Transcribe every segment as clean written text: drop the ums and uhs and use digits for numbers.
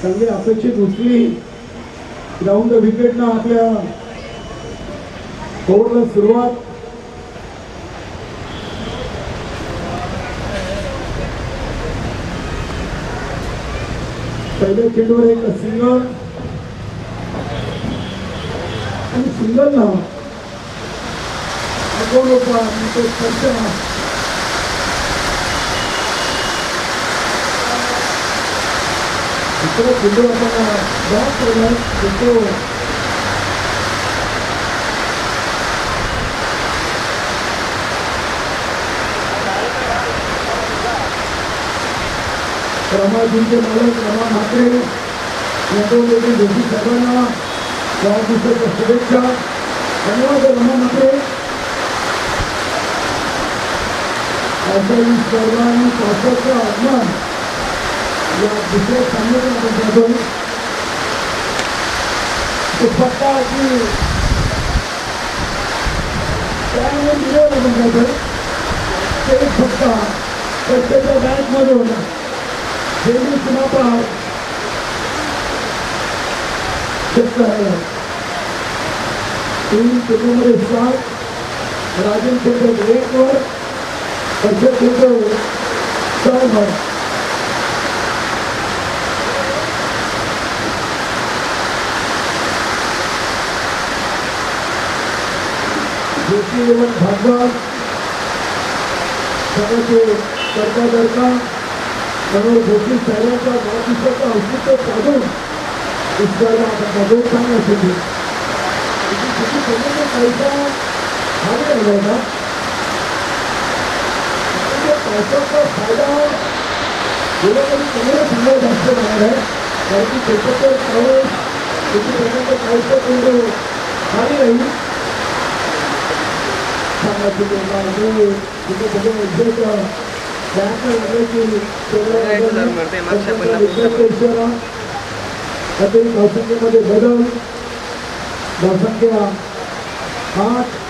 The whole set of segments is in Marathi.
चांगली अपेक्षित उचली ग्राउंड द विकेटनं आपल्या ओव्हरला सुरुवात. पहिल्या चेंडूवर एक सिंगल आणि सिंगल ना दोन होता दुसरा चेंडू आपण बॅट केला तो रमाजींचे मालक रमा म्हात्रे यांच्यावर दोषी साहेबांना वाढदिवसाच्या शुभेच्छा. धन्यवाद रमा म्हात्रे. अशाही सर्वांनी पावसाचं आगमन या दुसऱ्या सामन्यातून आपण जातो. तो फटका की त्यामुळे दिलेला आपण जातो ते एक फटका प्रत्येकाच्या बॅटमधून जेवढी सीमापार शक्य आहे. 3 चेंडूमध्ये 7 राजन चेंडू 1 वर अक्षर चेंडू 4 वर. जोशी भागवत सगळ्याचे करता मनोहर जोशी साहेबांचा वाढदिवसाचा औचित्य साधून इसराला बदल सांगण्यासाठी पैसा भारी राहिला होता. पैशाचा फायदा गेल्या कधी कमी समजा जास्त राहणार आहे कारण की त्याच्यात पाऊस त्याची पैसा केंद्र भारी राहील सांगायचे तिथे सगळं धावसंख्येमध्ये बदल. धावसंख्या 8.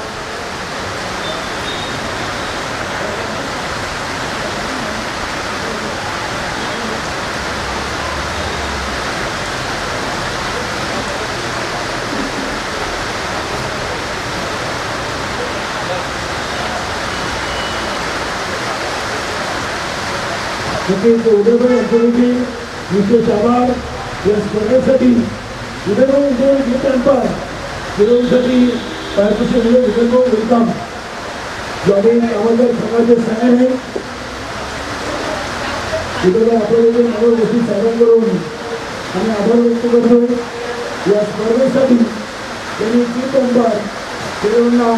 उदयभाई अंतर्गती विशेष आभार या स्पर्धेसाठी. उदयभाई गीत अंतर फिरवण्यासाठी पायथ्याशी उदयभाऊ वेलकम. ज्वारी अमलदार संघाचे सैन्य आहे. उदयभाई आपल्याला मनोहर जोशी साहेबांकडून आम्ही आभार व्यक्त करतोय. या स्पर्धेसाठी त्यांनी गीत अंतर फिरवणं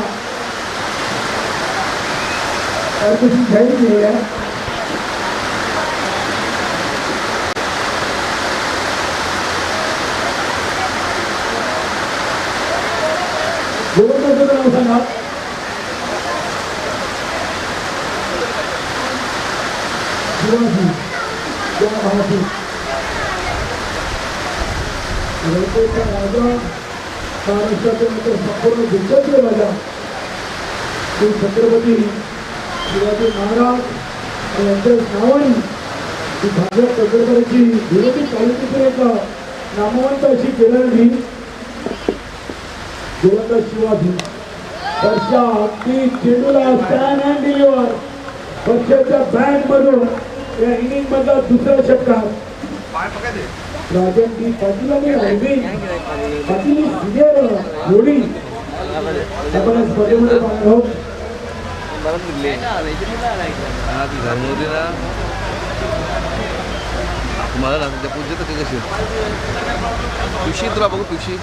पायथ्याशी जाहीर केलेली आहे. नाव सांगा. शिवाजी महाराष्ट्र राजा महाराष्ट्राचे नंतर संपूर्ण देशाचे राजा श्री छत्रपती शिवाजी महाराज आणि यांच्या नावाने ही भाजप पत्रकाराची विरोधी तालुक्यातील एक नामवंत अशी केलेली गोलंदाज शिवाजी. वर्षा अगदी चेंडूला स्टँड अँड डिलिव्हर वर्षाच्या बॅट मधून या इनिंग मधला दुसरा षटकार. राजन डी पाटील आणि अरविंद पाटील सिनियर जोडी आपण स्पर्धेमध्ये पाहणार आहोत. तुम्हाला ना त्या पूजेत ते कशी तुळशी तुला बघू तुळशी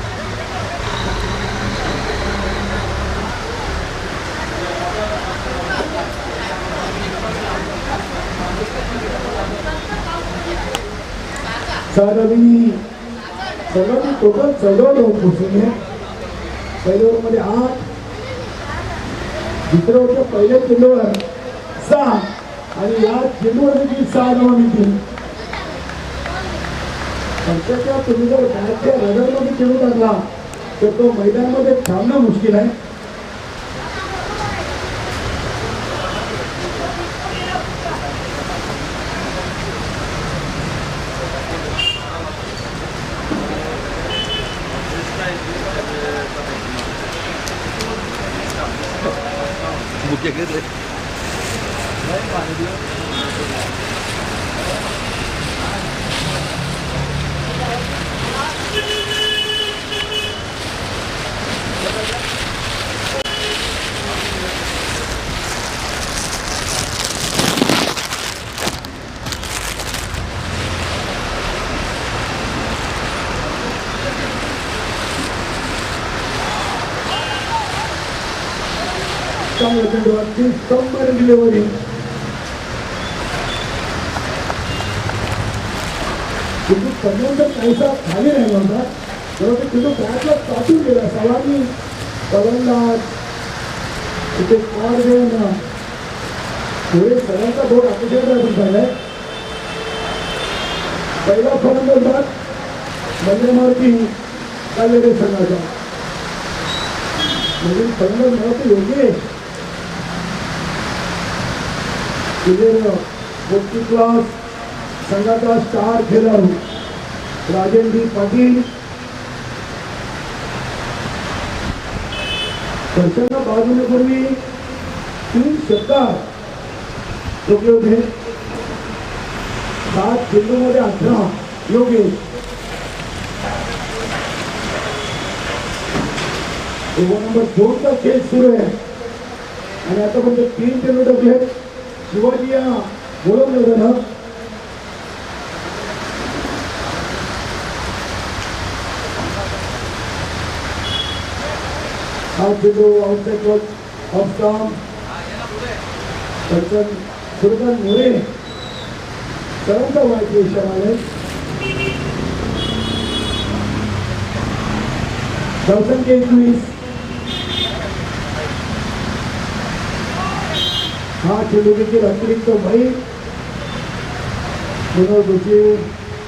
साधारण सगळ्यांनी टोटल 14 धावा पोहोचवले. पहिल्या ओव्हरमध्ये 8, दुसऱ्या ओव्हरच्या पहिल्या चेंडूवर 6 आणि या चेंडूवर देखील 6 धावा मिळतील. पंचाच्या तुम्ही जर बॅटच्या रडारमध्ये चेंडू टाकला तर तो मैदानामध्ये थांबणं मुश्किल आहे. बुके घेतले. चांगलं चेंडू अगदी सबमरीन डिलिव्हरी. चेंडू पहिल्यांदा काहीसा खाली राहिला होता तेव्हा ते चेंडू बॅटला चाटून गेला. सवानी फलंदाज तिथे स्कॉर देऊन पुढे सगळ्यांचा बोर्ड अतिशय झालाय. पहिला फलंदाज मंदिरमार्गी कालेरे संघाचा नवीन फलंदाज मला योगेश मोठी क्लास संघाचा स्टार खेळाडू राजेंद्र पाटील. वर्षांना बाजूनेपूर्वी 3 षटकार ठोकले होते. 7 चेंडूमध्ये 18 योगेश. ओव्हर नंबर 2 चा खेळ सुरू आहे आणि आता पण 3 चेंडू टाकले. शिवाजी या बोलवलं झालं. हा चेंडू आउटसाइड ऑफ स्टॉम. सुरकान मोरे सर्वांचा वाईट इशारा आहे. धावसंख्या 21. हा चेंडू देखील अतिरिक्त वाईट. मनोहर जोशी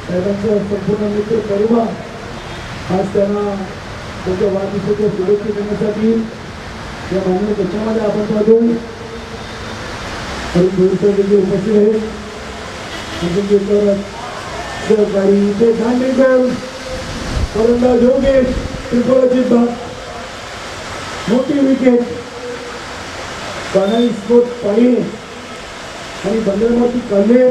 साहेबांचा संपूर्ण मित्र परिवार आज त्यांना त्यांच्या वाढदिवसाच्या शुभेच्छा देण्यासाठी या मान्य कक्षामध्ये आपण पाहतो. देखील उपस्थित आहे. सहकारी इथे खांडेकर फलंदाज योगेश त्रिकोणाची बात. मोठी विकेट. कानाई स्पोर्ट पाहिजे आणि बंदरमाती काढले.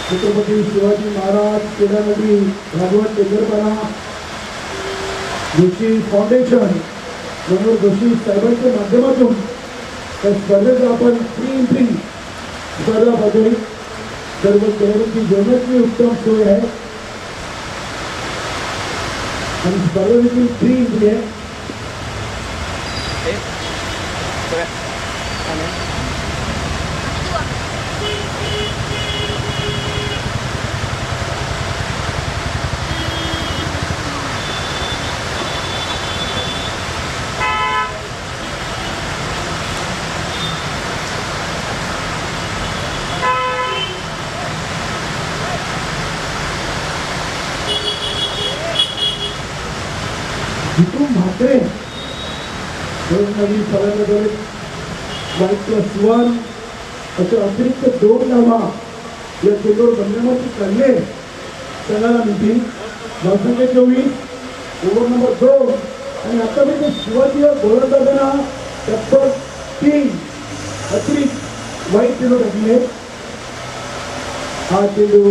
छत्रपती शिवाजी महाराज क्रीडानगरी भागवत टेंगरपाडा जोशी फाउंडेशन मनोहर जोशी साहेबांच्या माध्यमातून त्या स्पर्धेचा आपण 3-3 स्पर्धा पाहतोय. सर्व खेळाडूंची जेवणाची उत्तम सोय आहे आणि स्पर्धा देखील 3-3 आहे. जितून म्हात्रे नवीन फलंदाज +1 असे अतिरिक्त 2 धावा या चेंडूवर बंदरमाती काढले संघाला मिळतील. धावसंख्या 24. ओव्हर नंबर 2 आणि आतापर्यंत शिवाजी या गोलंदाजांना तब्बल 3 अतिरिक्त वाईट चेंडू टाकले. हा चेंडू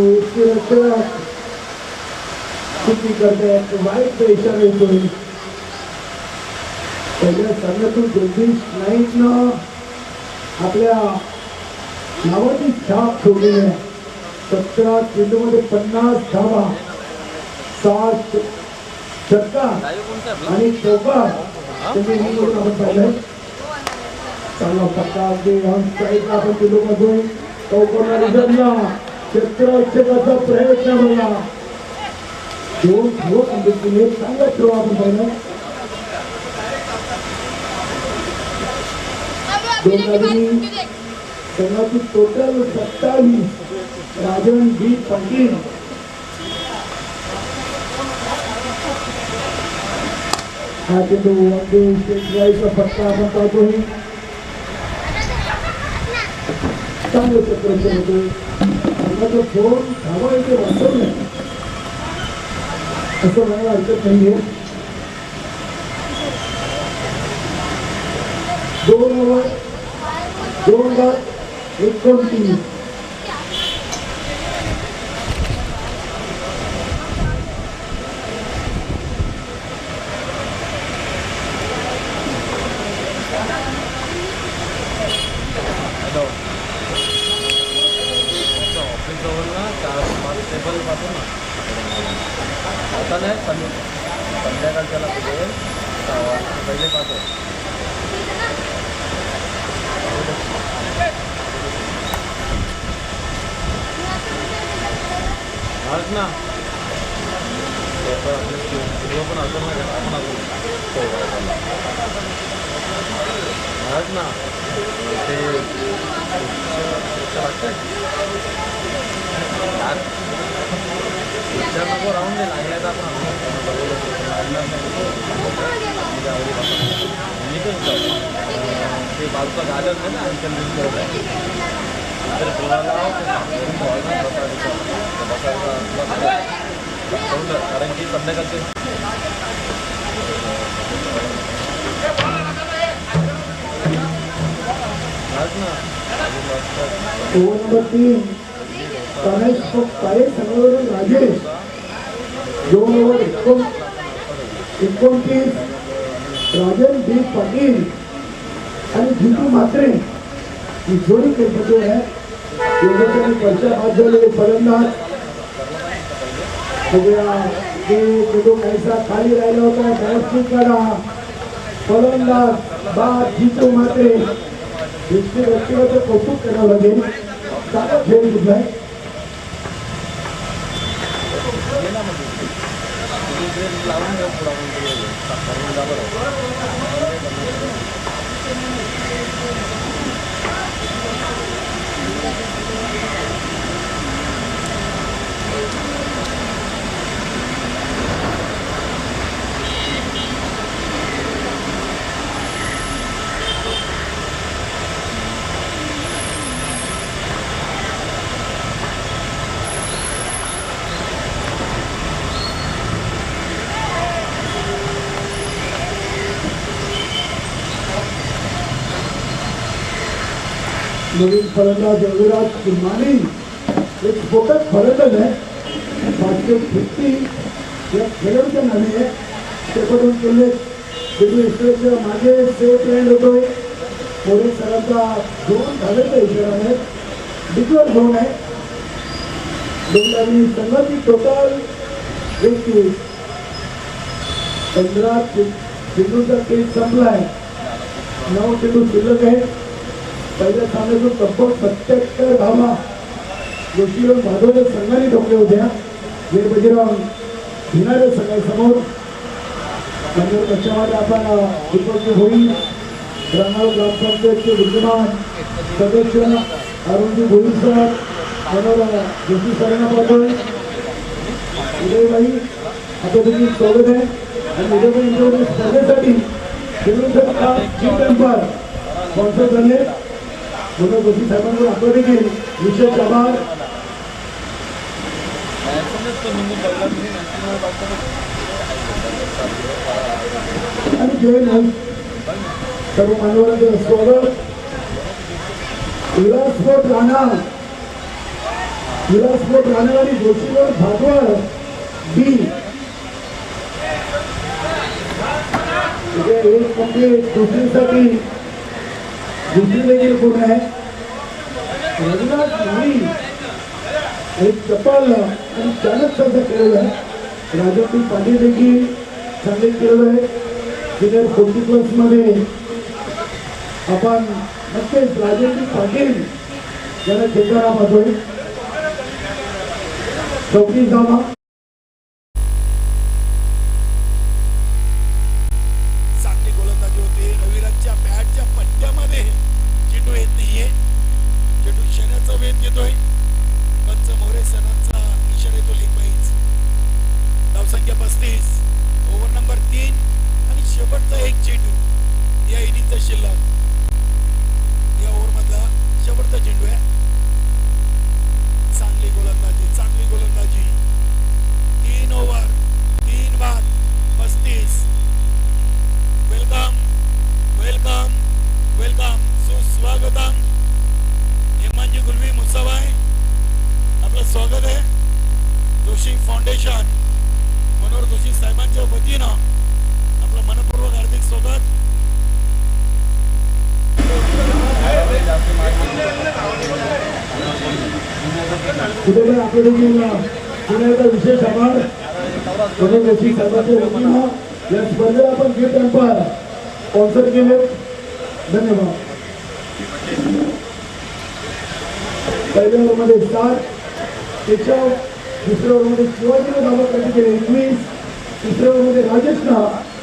चुकी करतायत. वाईट इशारा येतोय. पहिल्या सामन्यातून जगदीश नाईकनं आपल्या नावाची छाप ठेवली आहे. 17 चेंडूमध्ये 50 धावा, 7 षटकार आणि चौकार त्यांनी आपण पाहिलंय. चांगला पट्टा अगदी ऑन स्ट्राईक आपण चेंडू बघतोय. चौकोना रिझर्वला क्षेत्ररक्षकाचा प्रयत्न बघा. 2 थ्रो कंप्लीट केले. चांगला थ्रो आपण पाहिलं. संघाची टोटल 27. राजन बी पाटील हा चेंडू अगदी शेतकऱ्याचा पट्टा आपण पाहतोय. चांगलं क्षेत्ररक्षण होतं. संघाचं 2 धावा इथे वाचवले असं मला हरकत नाहीये. 2 ओव्हर 2:29. ऑफिस जवळला 4-5 टेबल पासून आता नाही संध्याकाळच्याला कुठे पहिले पाहतो आज ना आपले पण असं नाही आपण आज ना ते नको राहून दे लागल्या तर ते बाजूचा गार्डन आहे ना अंकल तर कारण की संध्याकाळचे आज ना ओव्हर नंबर 3 पाय संघावरून राजेश 2 ओव्हर 29. राजन डी पाटील आणि जितू म्हात्रे ही जोडी खेळपटू आहे. दोघांनी परच्या हात झालेले फलंदाज बघूया तो काहीसा खाली राहिला होता व्यवस्थित करा. फलंदाज बाद जितू म्हात्रे व्यक्तिगत कौतुक करावं लागेल. चांगला खेळ कुठलाय नवीन फलंदाज रविराज कुमारी एक फोकस फलंदाज आहे. 550 या खेळाडूच्या नावे आहे. त्याकडून केले एक्सप्रेसच्या मागे सेफ लँड होतोय. मोरे सरांचा झोन घालायचा इशारा आहे. डिक्लेअर झोन आहे. दोघांनी संघाची टोटल 21 15 चेंडूचा खेळ संपलाय. 9 चेंडू शिल्लक आहे. पहिल्या सामन्यातून तब्बल 77 धावा जोशीवर भादवल्या संघाने ठोकल्या होत्या. वीर बजीराव भिनारे संघासमोर त्यामुळे त्याच्यामध्ये आपण दीपक भोई रंगाव ग्रामपंचायतचे विद्यमान सदस्य अरुणजी भोई सर मनोहर जोशी सरांना पाठवले. उदयबाई आता तुम्ही स्वागत आहे. आणि उदयबाई यांच्यावर स्पर्धेसाठी स्पॉन्सर झाले म्हणून जोशी साहेबांवर आपलं देखील विशेष आभार. आणि जय नाईक सर्व मान्यवरांचं स्वागत. विलासपोट राहणार आणि जोशीवर भागवळ बी एक कंप्लीट दुसरीसाठी दुसरी देखील पूर्ण आहे. रघुनाथ नाणी एक चपल आणि चालक संघ खेळला आहे. राजन पाटील देखील चांगले खेळलो आहे. ज्युनियर 40+ मध्ये आपण नक्कीच राजन पाटील यांना खेळताना पाहतोय. 34 धावा. चांगली गोलंदाजी होते. रविराजच्या बॅटच्या पट्ट्यामध्ये चेंडू येत नाहीये. चेंडू शर्याचा वेध घेतोय. पंच मोरे सरांचा इशारा येतो लेग बाईज. धावसंख्या 35. ओव्हर नंबर 3 आणि शेवटचा एक चेंडू या इनिंगचा शिल्लक. या ओव्हर मधला शेवटचा चेंडू आहे. चांगली गोलंदाजी 3 ओव्हर 3 बाद 35. वेलकम जोशी साहेबांच्या वतीनं आपलं मनपूर्वक हार्दिक स्वागत. कुठे आपल्या देखील पुण्याचा विशेष आभार. जोशी साहेबांच्या वतीनं या स्पर्धेला आपण गिफ्ट अंपायर स्पॉन्सर केले. धन्यवाद. पहिल्या ओव्हरमध्ये 7 केशव, दुसऱ्या ओव्हरमध्ये शिवाजीने धावा खर्च केले 21, तिसऱ्या ओव्हरमध्ये राजेशनं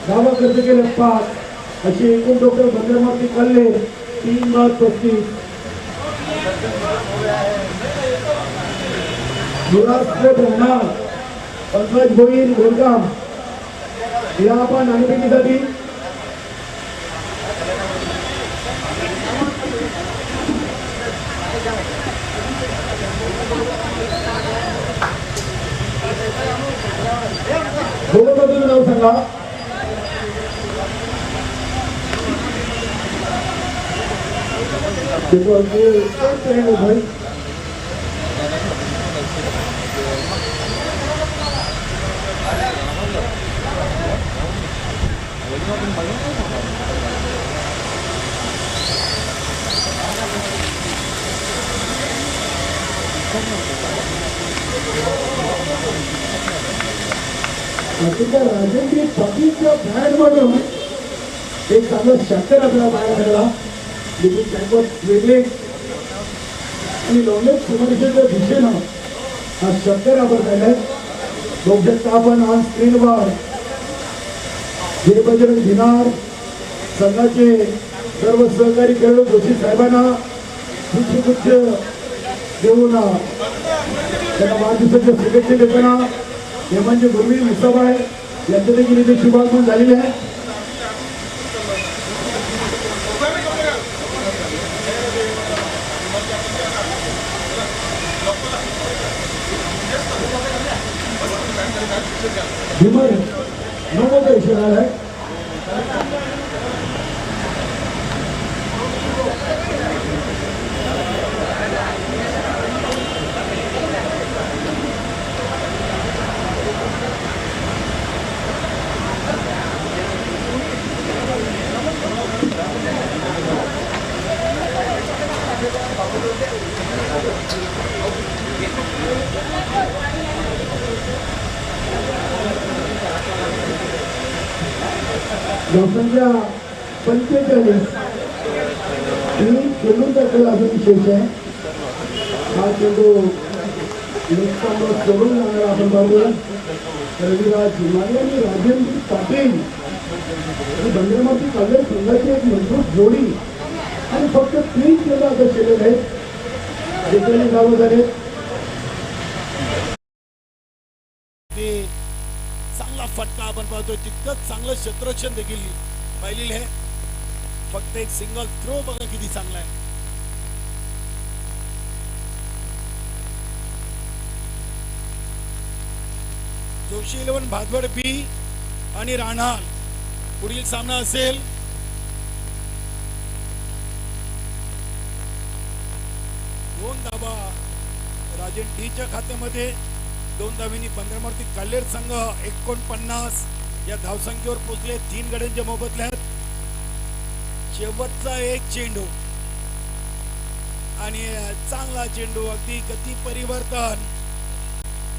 धावा खर्च केले 5. अशी एकूण टोटल बंदरमार्ती खाल्ले 3 बाद 35. युवराज स्पोर्ट राहणार पंकज भोईर वेलकम. या आपण नाणेफेकीसाठी तुम्ही नाव सांगा. भाई राजेंद्र पाटीलच्या बॅट मधून एक चांगलं शंकर आपल्याला बाहेर झाला. देखील त्यावर वेगळे आणि लॉंगलेट समोरच्या दिशेनं हा शंकर आपण झालाय. बघू शकता आपण ऑन स्क्रीनवर वीरबजरंग धिनार संघाचे सर्व सहकारी खेळाडू जोशी साहेबांना पुष्पगुच्छ देऊन त्यांना वाढदिवसाच्या शुभेच्छा देताना हेमंत गुरवी मुसाबाई यांच्या देखील इथे शुभागमन झालेले आहे. भीमर 9 इशारा है. लोकसंख्या 45 ही चेंडूचा खेळ अजून विशेष आहे. हा चेंडू लोकसंख्या सोडून जाणार आपण पाहूया. रविराज हिमालय आणि राजेंद्र पाटील आणि बंदरमाती काँग्रेस संघाची एक मजबूत जोडी आणि फक्त 3 चेंडू आता शिल्लक आहेत. 41 धावा झालेत. चांगला फटका आपण पाहतोय. तितकंच चांगलं क्षेत्ररक्षण देखील पाहिलेलं आहे. फक्त एक सिंगल थ्रो बघा किती चांगला आहे. जोशी 11 भादवड बी आणि राहणार पुढील सामना असेल दोन धावा राजन डीच्या खात्यामध्ये. 2 धावांनी बंदरमार्ती काल्हेर संघ 49 या धावसंख्येवर पोहोचले. 3 गड्यांच्या मोबदल्यात शेवटचा एक चेंडू आणि चांगला चेंडू. अगदी गती परिवर्तन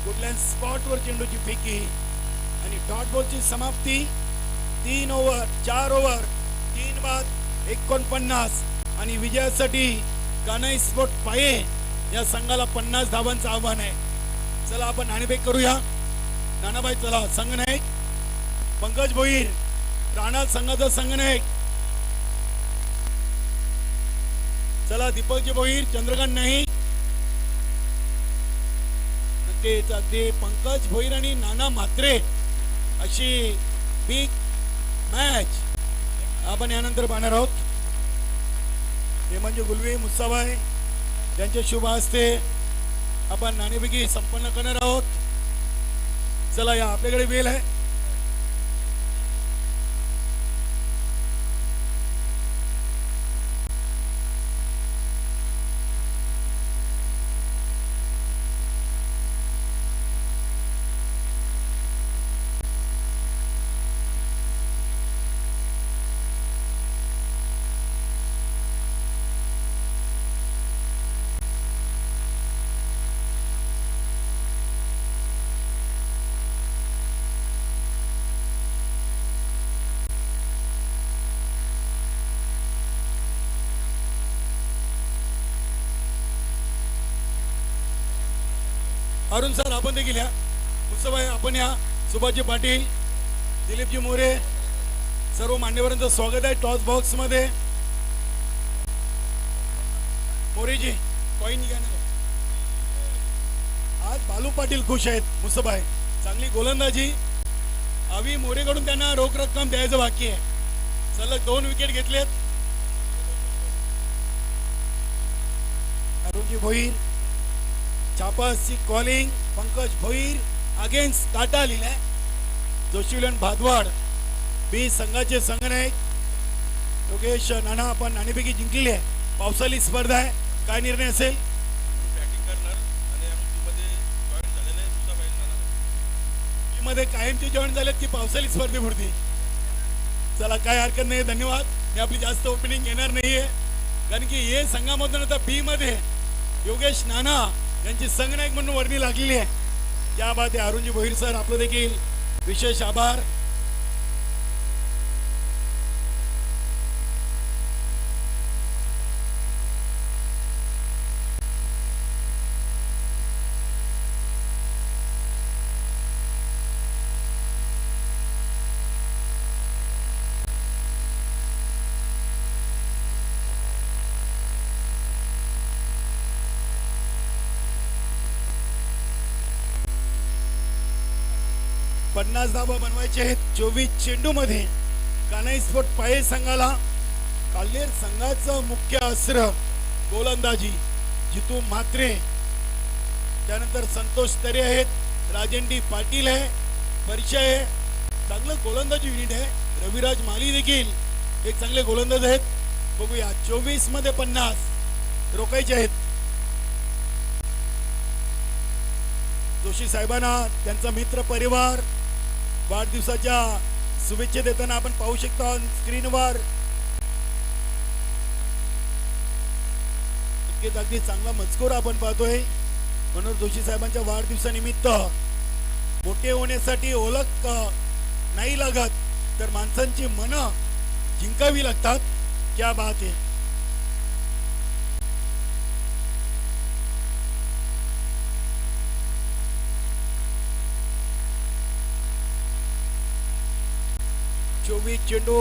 कुठल्या स्पॉटवर चेंडूची फेकी आणि डॉट बॉलची समाप्ती. 3 ओव्हर 4 ओव्हर 3 बाद 49 आणि विजयासाठी कानाई स्पोर्ट पाये या संघाला 50 धावांचं आव्हान आहे. चला आपण नाणेफेक करूया. नानाबाई चला. संघनायक पंकज भोईर राणा संघाचा संघनायक. चला दीपकजी भोईर चंद्रकांत नाईक ते पंकज भोईर आणि नाना म्हात्रे अशी बिग मॅच आपण यानंतर पाहणार आहोत. हे म्हणजे गुलवी मुसाबाई त्यांच्या शुभ हस्ते आपण नाणेफेकी संपन्न करणार आहोत. चला या आपल्याकडे वेळ आहे. अरुण सर आपण देखील या. मुस्तफाई आपण या. सुभाषजी पाटील, दिलीपजी मोरे, सर्व मान्यवरांचं स्वागत आहे टॉस बॉक्स मध्ये. मोरेजी कॉईन घ्या ना. आज बालू पाटील खुश आहेत. मुस्तफाई चांगली गोलंदाजी. अवी मोरेकडून त्यांना रोख रक्कम द्यायचं बाकी आहे. सलग 2 विकेट घेतलेत. Arun ji Bhoir, छापासी calling, Pankaj Bhoir against Tata लिहिलाय. जोशीलन भादवाड बी संघाचे संघनायक योगेश नाना आपण नाणेफेकी जिंकलेली आहे. पावसाळी स्पर्धा आहे, काय निर्णय असेल? बॅटिंग करणार आणि आम्ही टीममध्ये जॉईन झालेले आहे. मुस्तफाई नाना टीममध्ये कायमचे जॉईन झालेत की पावसाळी स्पर्धेपुरती? चला काय हरकत नाही, धन्यवाद. मी आपली जास्त ओपनिंग घेणार नाहीये कारण की हे संघामधून आता बी मध्ये योगेश नाना यांची संघनायक म्हणून वर्णी लागलेली आहे. या बात आहे. अरुणजी भोईर सर आपलं देखील विशेष आभार. पन्नास धाबा बनवायचे आहेत 24 चेंडू मध्ये. कानाई स्पोर्ट पाये संघाला काल्हेर संघाचं मुख्य अस्त्र गोलंदाजी. जितू म्हात्रे, त्यानंतर संतोष तरे आहेत, राजेंडी पाटील आहे, परिचय आहे. चांगलं गोलंदाजी युनिट आहे. रविराज माली देखील एक चांगले गोलंदाज आहेत. बघूया 24 मध्ये 50 रोखायचे आहेत. जोशी साहेबांना त्यांचा मित्र परिवार वाढदिवसाच्या शुभेच्छा देताना आपण पाहू शकता स्क्रीनवर. अगदी चांगला मजकूर आपण पाहतोय. मनोहर जोशी साहेबांच्या वाढदिवसानिमित्त मोठे होण्यासाठी ओळख नाही लागत तर माणसांची मनं जिंकावी लागतात. क्या बात आहे. चोवीस चेंडू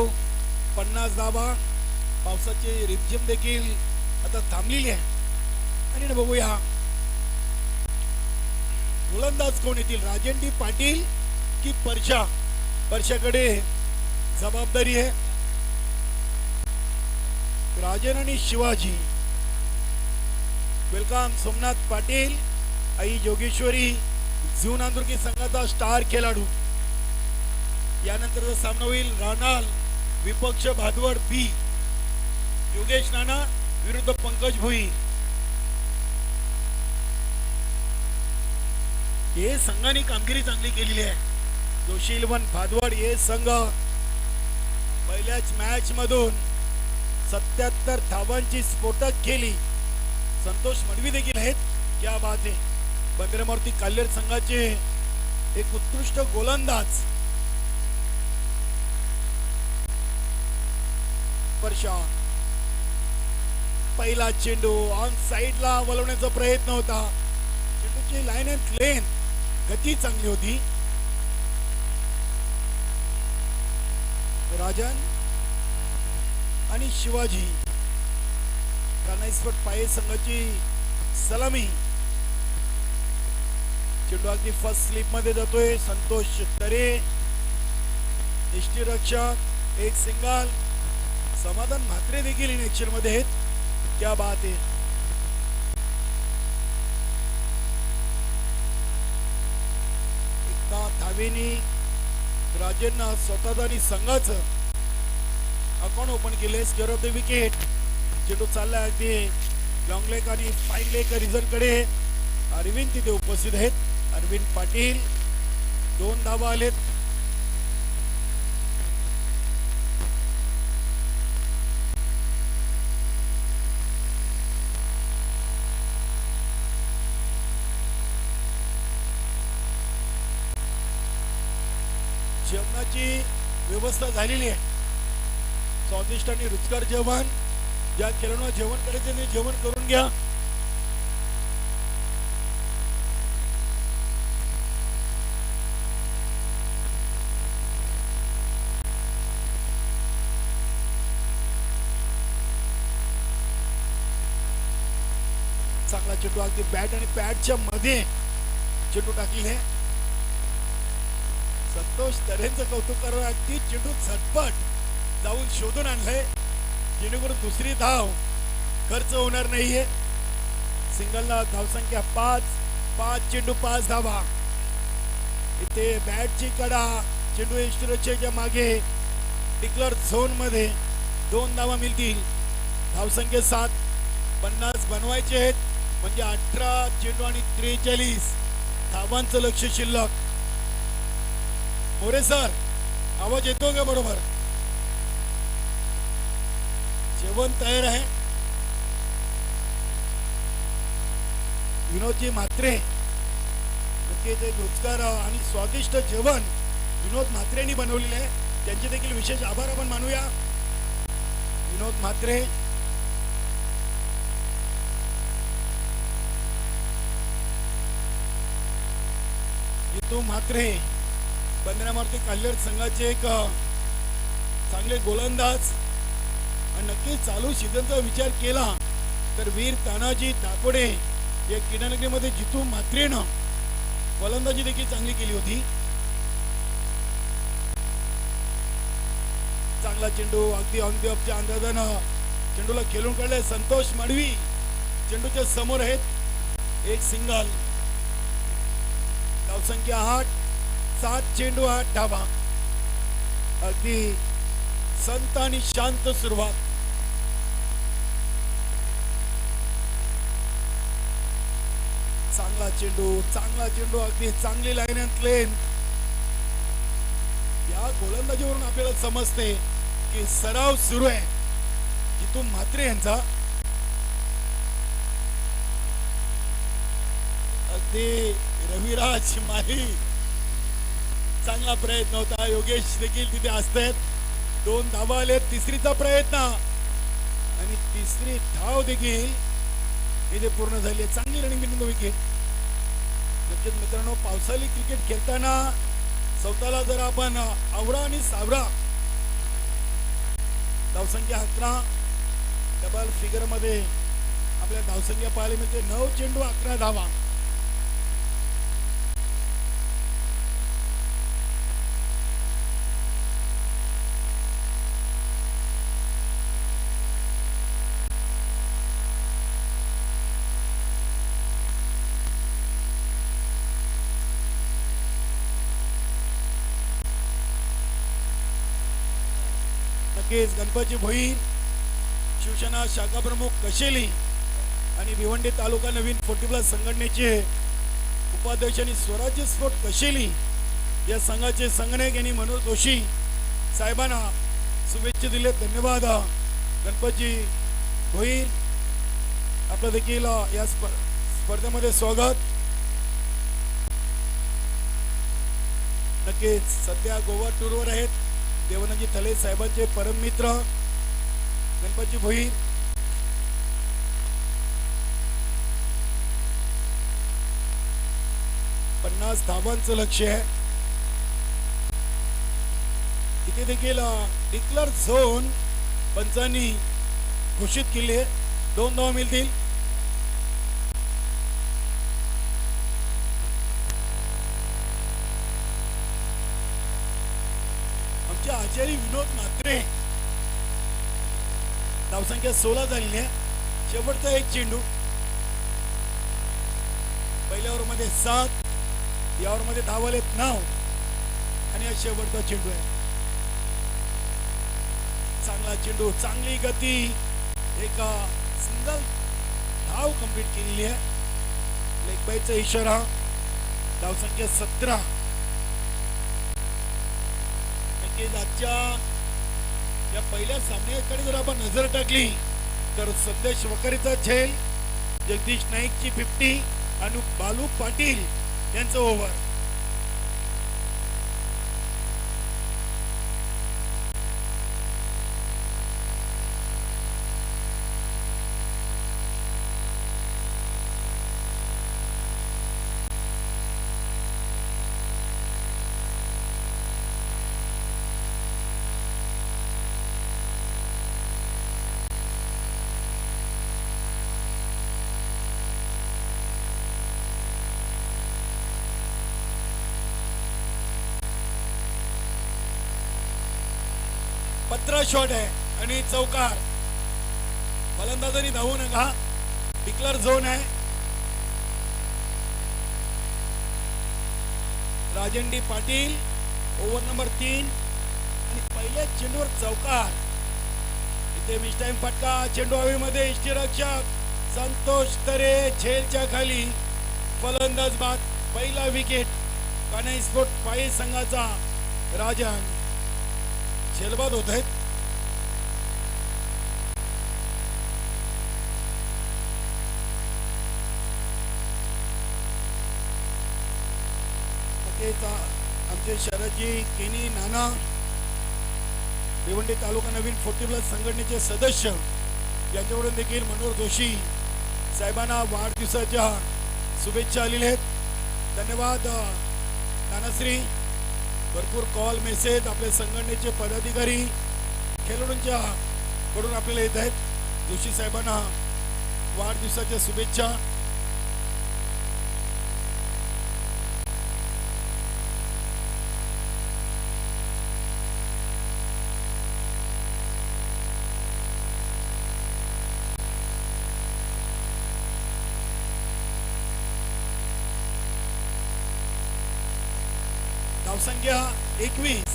50 धाबा. पावसाची रिमझिम देखील आता थांबलेली आहे. आणि बघूया गोलंदाज कोण येतील, राजेंडी पाटील की परशा. परशाकडे जबाबदारी आहे. राजन आणि शिवाजी. वेलकम सोमनाथ पाटील, आई जोगेश्वरी, जून आंदुरकी संघाचा स्टार खेळाडू. यानंतरचा सामना होईल राणाल विपक्ष भादवड बी. योगेश नाना विरुद्ध पंकज भोई. हे संघाने कामगिरी चांगली केलेली आहे. जोशी 11 भादवड हे संघ पहिल्याच मॅच मधून 77 धावांची स्फोटक केली. संतोष मडवी देखील आहेत. क्या बात आहे. बंदरमारुती काल्हेर संघाचे एक उत्कृष्ट गोलंदाज परशा. पहिला चेंडू ऑन साइडला वळवण्याचा प्रयत्न होता. चेंडूची लाईन अँड लेंथ गती चांगली होती. राजन आणि शिवाजी. कानाईस्फोट पाये संघाची सलामी. चेंडू अगदी फर्स्ट स्लिप मध्ये जातोय. संतोष तरे यष्टीरक्षक एक सिंगल. समाधान म्हात्रे देखील इन ऍक्शन मध्ये आहेत. क्या बात आहे. एकदा धावेनी राजेंना स्वतःच आणि संघाचं अकाउंट ओपन केले. Square of the wicket. चेंडू चाललाय अगदी लॉंग लेग आणि फाईन लेग रिझल्ट कडे. अरविंद तिथे उपस्थित आहेत. अरविंद पाटील 2 धावा आलेत. जेवणाची व्यवस्था झालेली आहे. स्वादिष्ट आणि रुचकर जेवण. ज्या खेळाडूंना जेवण करायचे ते जेवण करून घ्या. चांगला चेंडू अगदी बॅट आणि पॅडच्या मध्ये चेंडू टाकले. संतोष तरेंचं कौतुक करा. अगदी चेंडू झटपट जाऊन शोधून आणलंय जेणेकरून दुसरी धाव खर्च होणार नाहीये. सिंगलला धावसंख्या 5 चेंडू 5 धावा. इथे बॅटची कडा चेंडू यष्टीरक्षेच्या मागे डिक्लर झोन मध्ये 2 धावा मिळतील. धावसंख्या 7. 50 बनवायचे आहेत म्हणजे 18 चेंडू आणि 43 धावांचं लक्ष शिल्लक. मोरे सर आवाज येतो का बरोबर? जेवण तयार आहे. विनोदजी म्हात्रे नक्कीच एक रुचकर आणि स्वादिष्ट जेवण विनोद म्हात्रेंनी बनवलेले आहे. त्यांचे देखील विशेष आभार आपण मानूया. विनोद म्हात्रे जितू म्हात्रे बंदरामारुती काल्हेर संघाचे एक चांगले गोलंदाज आणि नक्कीच चालू सीझनचा विचार केला तर वीर तानाजी दापोडे या क्रीडानगरीमध्ये जितू म्हात्रेनं गोलंदाजी देखील चांगली केली होती. चांगला चेंडू अगदी ऑन दी ऑफच्या अंदाजानं चेंडूला खेळून काढले. संतोष मडवी चेंडूच्या समोर आहेत. एक सिंगल. धावसंख्या 8. 7 चेंडू 8 धावा. अगदी संत आणि शांत सुरुवात. चांगला चेंडू अगदी चांगली लाईन अँड लेन. या गोलंदाजीवरून आपल्याला समजते की सराव सुरू आहे जितू म्हात्रे यांचा. अगदी रविराज माही चांगला प्रयत्न होता. योगेश देखील तिथे असतात. 2 धावा आले. तिसरीचा प्रयत्न आणि तिसरी धाव देखील इथे पूर्ण झाली. चांगली रनिंग बिंदू विकेट. नक्कीच मित्रांनो पावसाळी क्रिकेट खेळताना स्वतःला जर आपण आवरा आणि सावरा. धावसंख्या 11. डबल फिगर मध्ये आपल्या धावसंख्या पाहायला मिळते. 9 चेंडू 11 धावा. गणपती भोईर शिवसेना शाखा प्रमुख कशेली आणि भिवंडी तालुका नवीन 40+ संघटनेचे उपाध्यक्ष आणि स्वराज्य स्पोर्ट कशेली या संघाचे संघटक यांनी मनोज जोशी साहेबांना शुभेच्छा दिले. धन्यवाद. गणपती भोईर आपलं देखील या स्पर्धेमध्ये स्वागत. नक्कीच सध्या गोवा टूरवर आहेत. देवानंदजी थले साहेबांचे परम मित्र गणपती भोईर. पन्नास धावांचं लक्ष्य आहे. इथे देखील डिक्लेअर झोन पंचांनी घोषित केली आहे. 2 धावा मिळतील. आचार्य विनोद म्हात्रे धावसंख्या 16 झालेली आहे. शेवटचा एक चेंडू. पहिल्या ओव्हर मध्ये 7. या ओव्हर मध्ये धावाले 9 आणि हा शेवटचा चेंडू आहे. चांगला चेंडू चांगली गती. एक सिंगल धाव कंप्लीट केलेली आहे. लेग बायचा इशारा. धावसंख्या 17. आजच्या या पहिल्या सामन्याकडे जर आपण नजर टाकली तर संदेश वकारीचा झेल, जगदीश नाईकची 50 आणि बालू पाटील यांचं ओव्हर. पत्रा शॉट आहे आणि चौकार. फलंदाजांनी धावू नका. डिक्लेअर झोन आहे. Rajan D Patil over number 3 आणि पहिल्या चेंडूवर चौकार. इथे मिस टाइम फटका. चेंडू हवेमध्ये. यष्टीरक्षक संतोष तरे झेलच्या खाली. फलंदाज बाद. पहिला विकेट कान्हाई स्पोर्ट पाये संघाचा. राजन झेलबाद होत आहेत. आमचे शरदजी केनी नाना भिवंडी तालुका नवीन 40+ संघटनेचे सदस्य यांच्याकडून देखील मनोहर जोशी साहेबांना वाढदिवसाच्या शुभेच्छा आलेल्या आहेत. धन्यवाद नानाश्री. भरपूर कॉल मेसेज आपल्या संघटनेचे पदाधिकारी खेळाडूंच्या कडून आपल्याला येत आहेत. जोशी साहेबांना वाढदिवसाच्या शुभेच्छा. धावसंख्या 21.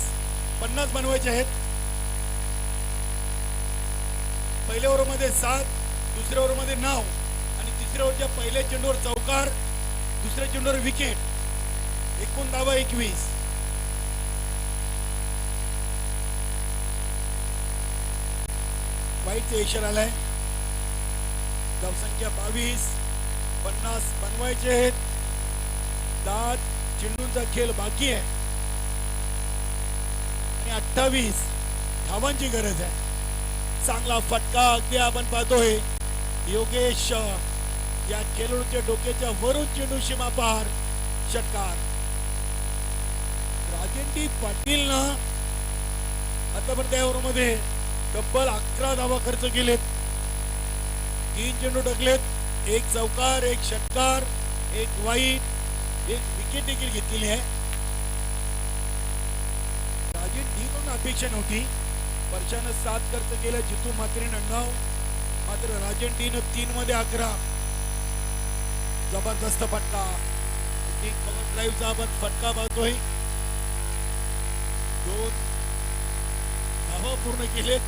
50 बनवायचे आहेत. पहिल्या ओव्हरमध्ये 7, दुसऱ्या ओव्हरमध्ये 9 आणि तिसऱ्या ओव्हरच्या पहिल्या चेंडूवर चौकार, दुसऱ्या चेंडूवर विकेट. एकूण धावा 21. वाईटचा इशारा आलाय. धावसंख्या 22. 50 बनवायचे आहेत. 10 चेंडूंचा खेळ बाकी आहे आणि 28 धावांची गरज आहे. चांगला फटका. अगदी आपण पाहतोय योगेश या खेळाडूच्या डोक्याच्या वरून चेंडू सीमा पार. षटकार. राजन डी पाटीलनं आतापर्यंत त्या ओव्हरमध्ये तब्बल 11 धावा खर्च केलेत. 3 चेंडू टाकलेत. 1 चौकार, 1 षटकार, 1 वाईट, 1 विकेट देखील घेतलेली आहे. राजन डी कडून अपेक्षा नव्हती. वर्षानं 7 खर्च केला. जितू म्हात्रेनं 9. मात्र राजन डीनं 3 मध्ये 11. जबरदस्त फटका. कव्हर ड्राईव्हचा आपण फटका पाहतोय. 2 धावा पूर्ण केलेत.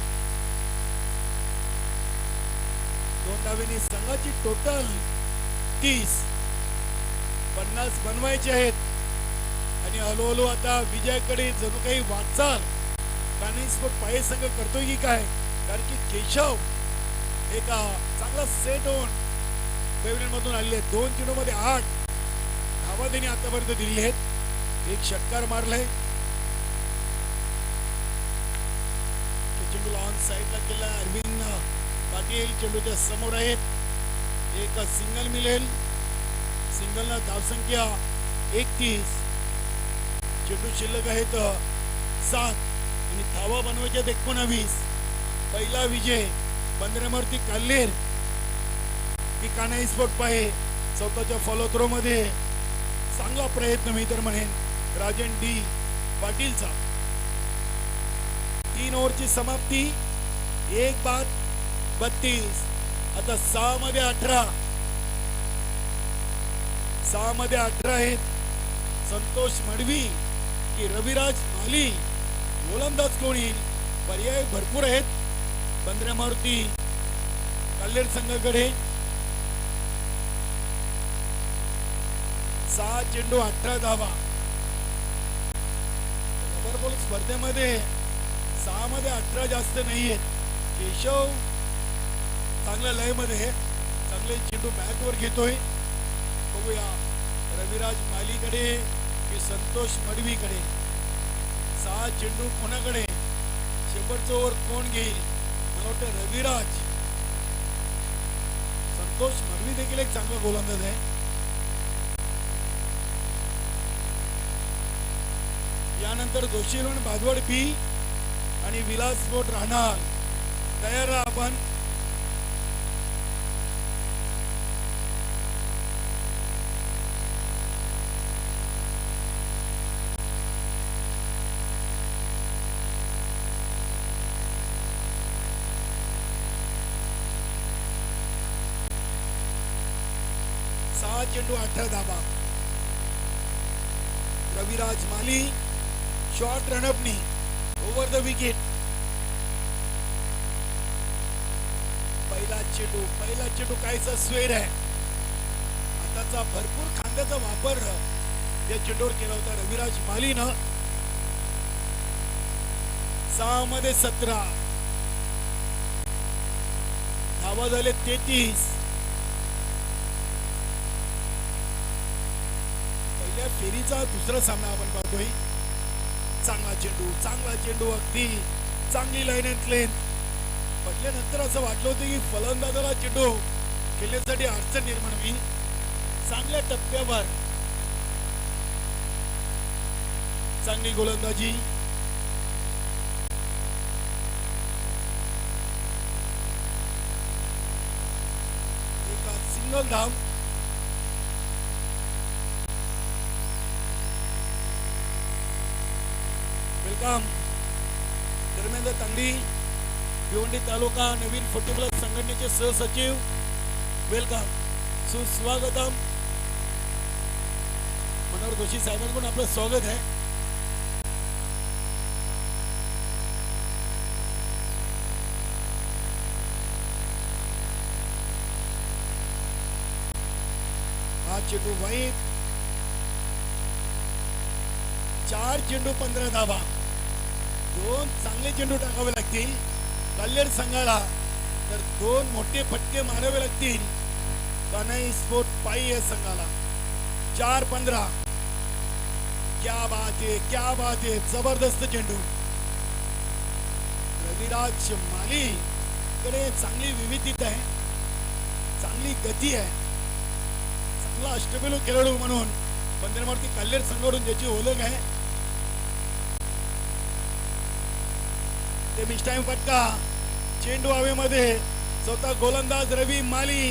2 धावेनी संघाची टोटल 30. 50 बनवायचे आहेत आणि हळूहळू आता विजयाकडे जणू काही वाटचाल कान्हाई स्पोर्ट पाये संघ करतोय की काय. कारण की केशव एका चांगला सेट होऊन पेव्हलियन मधून आलेले आहेत. 2 चेंडू मध्ये 8 धावा त्यांनी आतापर्यंत दिली आहेत. 1 षटकार मारलाय. चेंडूला ऑन साईडला केला. अरविंद पाटील चेंडूच्या समोर आहेत. 1 सिंगल मिळेल. सिंगलना धावसंख्या 31. चेंडू शिल्लक आहेत 7 आणि धावा बनवायच्यात 19. पहिला विजय बंदरेमारुती काल्हेर की कान्हाई स्पोर्ट पाहे. स्वतःच्या फॉलो थ्रो मध्ये चांगला प्रयत्न मी तर म्हणेन राजन डी पाटीलचा. 3 ओव्हरची समाप्ती. 1 बाद 32. आता 6 मध्ये 18. 6 मध्ये 18 आहेत. संतोष मडवी की रविराज माली. गोलंदाज कोण येईल. पर्याय भरपूर आहेत बंदरेमारुती काल्हेर संघाकडे. 6 चेंडू 18 धावा. रबर बॉल स्पर्धेमध्ये 6 मध्ये 18 जास्त नाहीयेत. केशव चांगल्या लय मध्ये चांगले चेंडू बॅटवर घेतोय. बघूया रविराज मालीकडे की संतोष मडवीकडे. 6 चेंडू कोणाकडे. शेवटचं ओव्हर कोण घेईल. मला वाटतं रविराज. संतोष मडवी देखील एक चांगला गोलंदाज आहे. यानंतर जोशीलोण बाजवड बी आणि विलास बोट राहणार. तयार राहा आपण. हा चेंडू 18 धावा. रविराज माली शॉर्ट रनअपनी ओव्हर द विकेट. पहिला चेंडू कायचा स्वेर आहे. आताचा भरपूर खांद्याचा वापर या चेंडूवर केला होता रविराज मालीनं. 6 मध्ये 17 धावा झाले 33. पहिल्या फेरीचा दुसरा सामना आपण पाहतोय. चांगला चेंडू अगदी चांगली लाईन अँड लेंथ. पडल्यानंतर असं वाटलं होतं की फलंदाजाला चेंडू खेळण्यासाठी अडचण निर्माण होईल. चांगल्या टप्प्यावर चांगली गोलंदाजी. एका सिंगल धाव. वेलकम. दरम्यान तांडी भिवंडी तालुका नवीन फुटबॉल संघटनेचे सहसचिव वेलकम सुस्वागतम. मनोहर जोशी साहेबांकडून आपलं स्वागत आहे. हा चेंडू वाईट. 4 चेंडू 15 धावा. 2 चांगले चेंडू टाकावे लागतील कल्याण संघाला, तर 2 मोठे फटके मारावे लागतील कानाई स्पोर्ट पाई या संघाला. 4-15. क्या बात है जबरदस्त चेंडू. रविराज माली कडे चांगली विविधता आहे, चांगली गती आहे, चांगला अष्टपैलू खेळाडू म्हणून बंदरमार्ती कल्याण संघाकडून ज्याची ओळख आहे ते मिस टाइम फटका. चेंडू हवेमध्ये. स्वतः गोलंदाज रवी माली.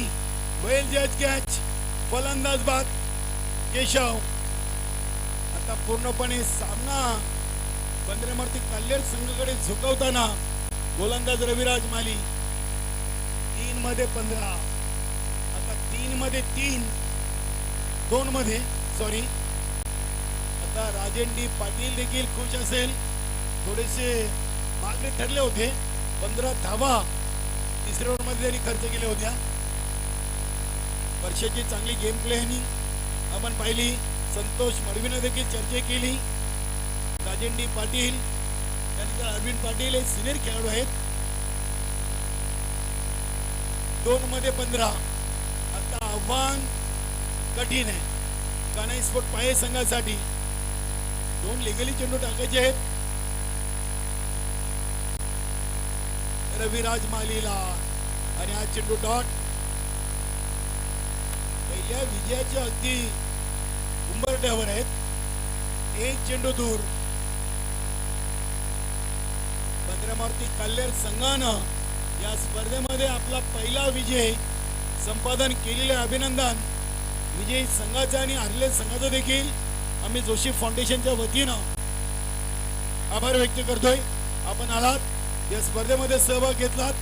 वेल जज कॅच. फलंदाज बाद केशव. आता पूर्णपणे सामना बंदरमार्ती कल्याण संघाकडे झुकवताना गोलंदाज रविराज माली. 3 मध्ये 15. आता 3 मध्ये 3. 2 मध्ये सॉरी. आता राजेन डी पाटील देखील खुश असेल. थोडेसे मागणी ठरले होते. 15 धावा तिसऱ्या राऊंड मध्ये त्यांनी खर्च केल्या होत्या. वर्षाची चांगली गेम प्लॅनिंग आपण पाहिली. संतोष मडवीने देखील चर्चा केली. राजेन डी पाटील त्यानंतर अरविंद पाटील हे सिनियर खेळाडू आहेत. 2 मध्ये 15. आता आव्हान कठीण आहे कानाई स्पोर्ट पाये संघासाठी. 2 लिगली चेंडू टाकायचे आहेत रविराज मालीला आणि हा चेंडू डॉट. पहिल्या विजयाच्या अगदी उंबरठ्यावर आहेत. 1 चेंडू दूर. बंदरमार्ती कल्याण संघानं या स्पर्धेमध्ये आपला पहिला विजय संपादन केलेले. अभिनंदन विजयी संघाचा आणि हरले संघाचा देखील आम्ही जोशी फाउंडेशनच्या वतीनं आभार व्यक्त करतोय. आपण आलात या स्पर्धेमध्ये सहभाग घेतलात